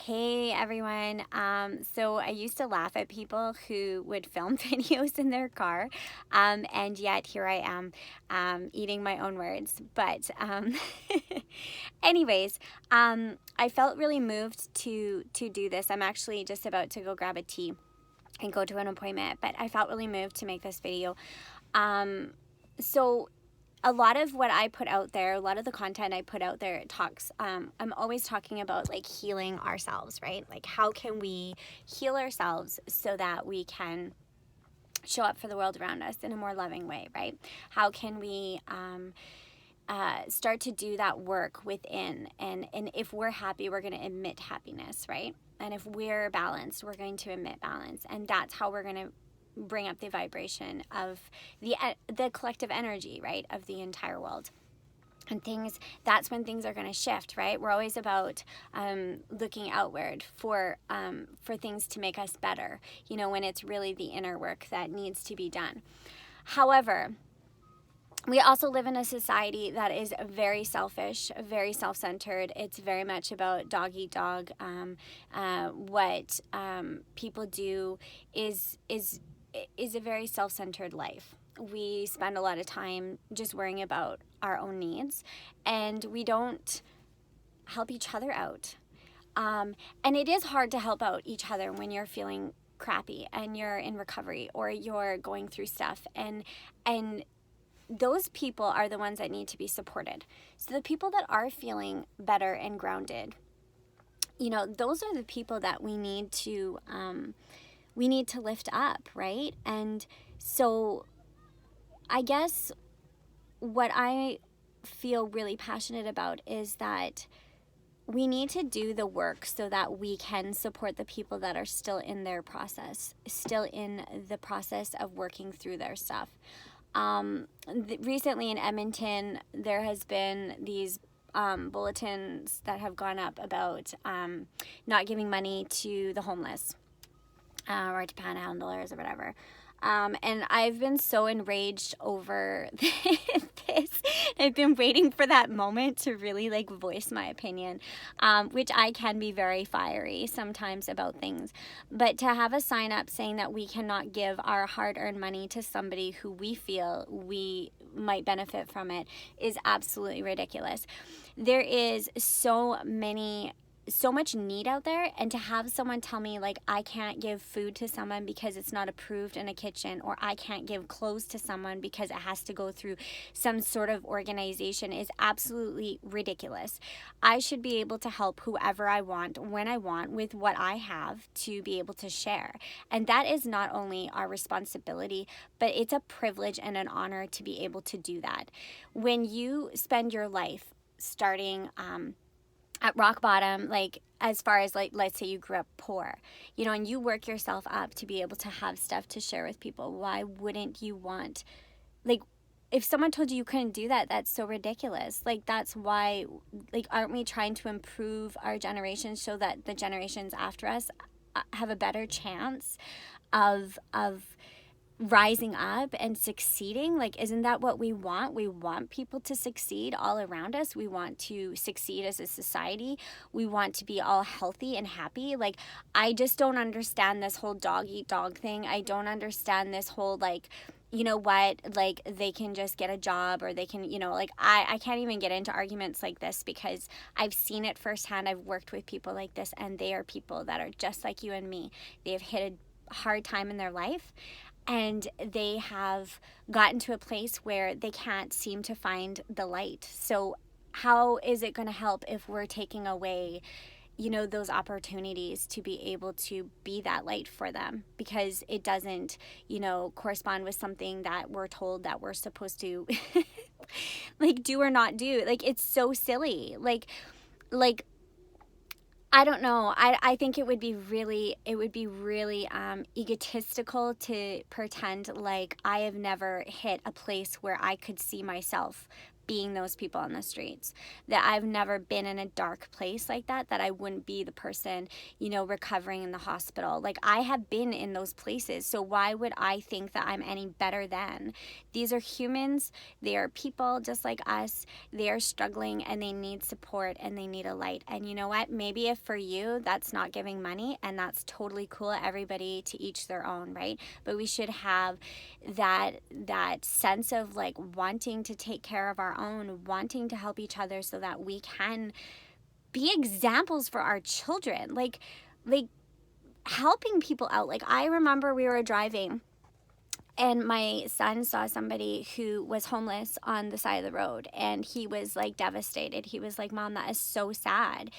Hey everyone. So I used to laugh at people who would film videos in their car, and yet here I am eating my own words. But, anyways, I felt really moved to do this. I'm actually just about to go grab a tea and go to an appointment, but I felt really moved to make this video. So a lot of what I put out there, a lot of the content I put out there talks, I'm always talking about like healing ourselves, right? Like how can we heal ourselves so that we can show up for the world around us in a more loving way, right? How can we start to do that work within? And if we're happy, we're going to emit happiness, right? And if we're balanced, we're going to emit balance. And that's how we're going to bring up the vibration of the collective energy, right, of the entire world. And that's when things are going to shift, right? We're always about looking outward for things to make us better, when it's really the inner work that needs to be done. However, we also live in a society that is very selfish, very self-centered. It's very much about dog eat dog. What people do is a very self-centered life. We spend a lot of time just worrying about our own needs, and we don't help each other out. And it is hard to help out each other when you're feeling crappy and you're in recovery or you're going through stuff. And those people are the ones that need to be supported. So the people that are feeling better and grounded, those are the people that we need to lift up, right? And so I guess what I feel really passionate about is that we need to do the work so that we can support the people that are still in their process, still in the process of working through their stuff. Recently in Edmonton, there has been these bulletins that have gone up about not giving money to the homeless or to panhandlers or whatever. And I've been so enraged over this. I've been waiting for that moment to really voice my opinion, which I can be very fiery sometimes about things. But to have a sign up saying that we cannot give our hard-earned money to somebody who we feel we might benefit from it is absolutely ridiculous. There is so much need out there, and to have someone tell me I can't give food to someone because it's not approved in a kitchen, or I can't give clothes to someone because it has to go through some sort of organization is absolutely ridiculous. I should be able to help whoever I want, when I want, with what I have to be able to share. And that is not only our responsibility, but it's a privilege and an honor to be able to do that. When you spend your life starting at rock bottom, as far as let's say you grew up poor, and you work yourself up to be able to have stuff to share with people, why wouldn't you want, if someone told you couldn't do that, that's so ridiculous. That's why, aren't we trying to improve our generation so that the generations after us have a better chance of rising up and succeeding? Isn't that what we want? We want people to succeed all around us. We want to succeed as a society. We want to be all healthy and happy. I just don't understand this whole dog eat dog thing. I don't understand this whole they can just get a job, or they can, I can't even get into arguments like this because I've seen it firsthand. I've worked with people like this, and they are people that are just like you and me. They have hit a hard time in their life, and they have gotten to a place where they can't seem to find the light. So how is it going to help if we're taking away, those opportunities to be able to be that light for them? Because it doesn't, correspond with something that we're told that we're supposed to do or not do. It's so silly. I don't know. I think it would be really egotistical to pretend like I have never hit a place where I could see myself being those people on the streets, that I've never been in a dark place like that I wouldn't be the person, recovering in the hospital. Like, I have been in those places, so why would I think that I'm any better than? These are humans, they are people just like us, they are struggling and they need support and they need a light. And you know what, maybe if for you that's not giving money, and that's totally cool, everybody to each their own, right? But we should have that sense of like wanting to take care of our own, wanting to help each other so that we can be examples for our children, like helping people out. Like, I remember we were driving and my son saw somebody who was homeless on the side of the road, and he was like devastated. He was like, "Mom, that is so sad."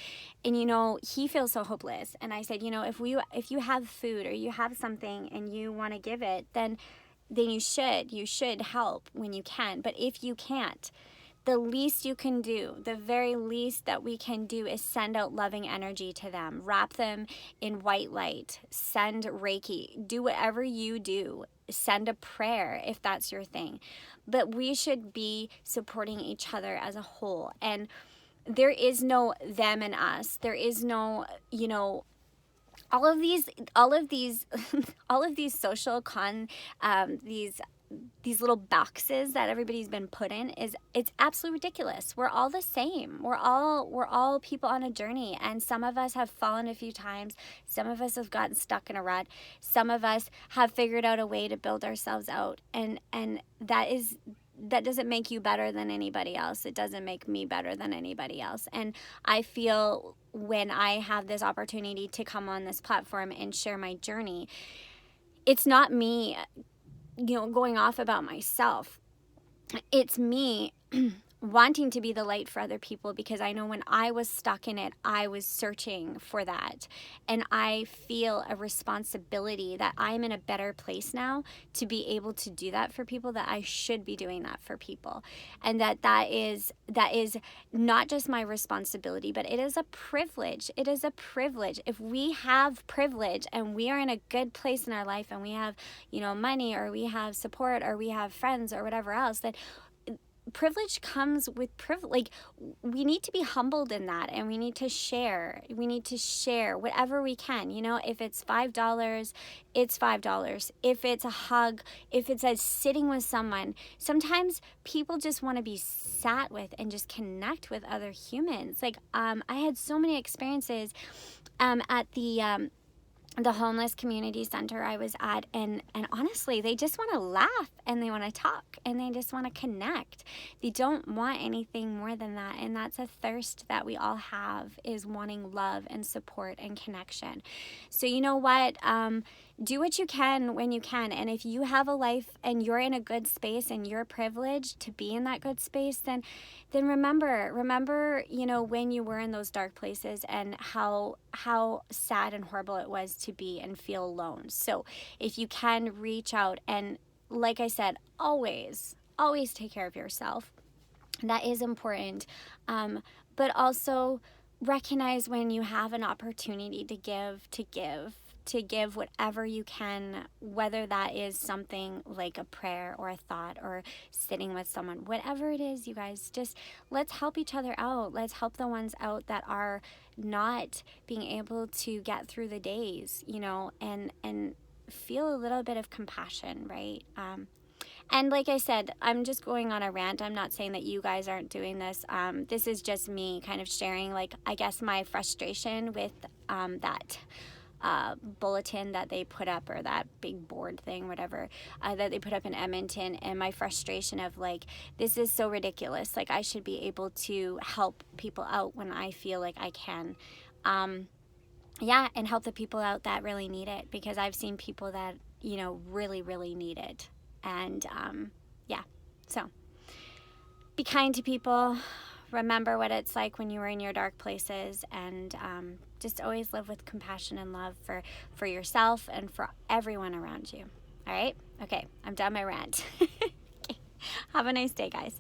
And he feels so hopeless. And I said, if you have food or you have something and you want to give it, then you should help when you can. But if you can't, the least you can do, the very least that we can do, is send out loving energy to them, wrap them in white light, send Reiki, do whatever you do, send a prayer if that's your thing. But we should be supporting each other as a whole. And there is no them and us. There is no, all of these all of these social these little boxes that everybody's been put in, it's absolutely ridiculous. We're all the same. We're all people on a journey, and some of us have fallen a few times. Some of us have gotten stuck in a rut. Some of us have figured out a way to build ourselves out, and that doesn't make you better than anybody else. It doesn't make me better than anybody else. And I feel when I have this opportunity to come on this platform and share my journey, it's not me going off about myself. It's me wanting to be the light for other people, because I know when I was stuck in it, I was searching for that. And I feel a responsibility that I'm in a better place now to be able to do that for people, that I should be doing that for people. And that is not just my responsibility, but it is a privilege. It is a privilege. If we have privilege and we are in a good place in our life, and we have, money, or we have support, or we have friends, or whatever else, that privilege comes with privilege. Like, we need to be humbled in that, and we need to share whatever we can. If it's $5, it's $5. If it's a hug, if it's a sitting with someone, sometimes people just want to be sat with and just connect with other humans. Like, I had so many experiences at the homeless community center I was at, and honestly, they just want to laugh, and they want to talk, and they just want to connect. They don't want anything more than that, and that's a thirst that we all have, is wanting love and support and connection. So you know what? Do what you can when you can, and if you have a life and you're in a good space and you're privileged to be in that good space, then remember, when you were in those dark places, and how sad and horrible it was to be and feel alone. So if you can, reach out, and like I said, always take care of yourself. That is important. But also recognize when you have an opportunity to give whatever you can, whether that is something like a prayer or a thought or sitting with someone, whatever it is, you guys, just let's help each other out. Let's help the ones out that are not being able to get through the days, and feel a little bit of compassion, right? And like I said, I'm just going on a rant. I'm not saying that you guys aren't doing this. This is just me kind of sharing, like, I guess, my frustration with that bulletin that they put up, or that big board thing, whatever, that they put up in Edmonton, and my frustration of, like, this is so ridiculous. Like, I should be able to help people out when I feel like I can. And help the people out that really need it, because I've seen people that, really, really need it. And so be kind to people. Remember what it's like when you were in your dark places, and just always live with compassion and love for yourself and for everyone around you. All right? Okay, I'm done my rant. Okay. Have a nice day, guys.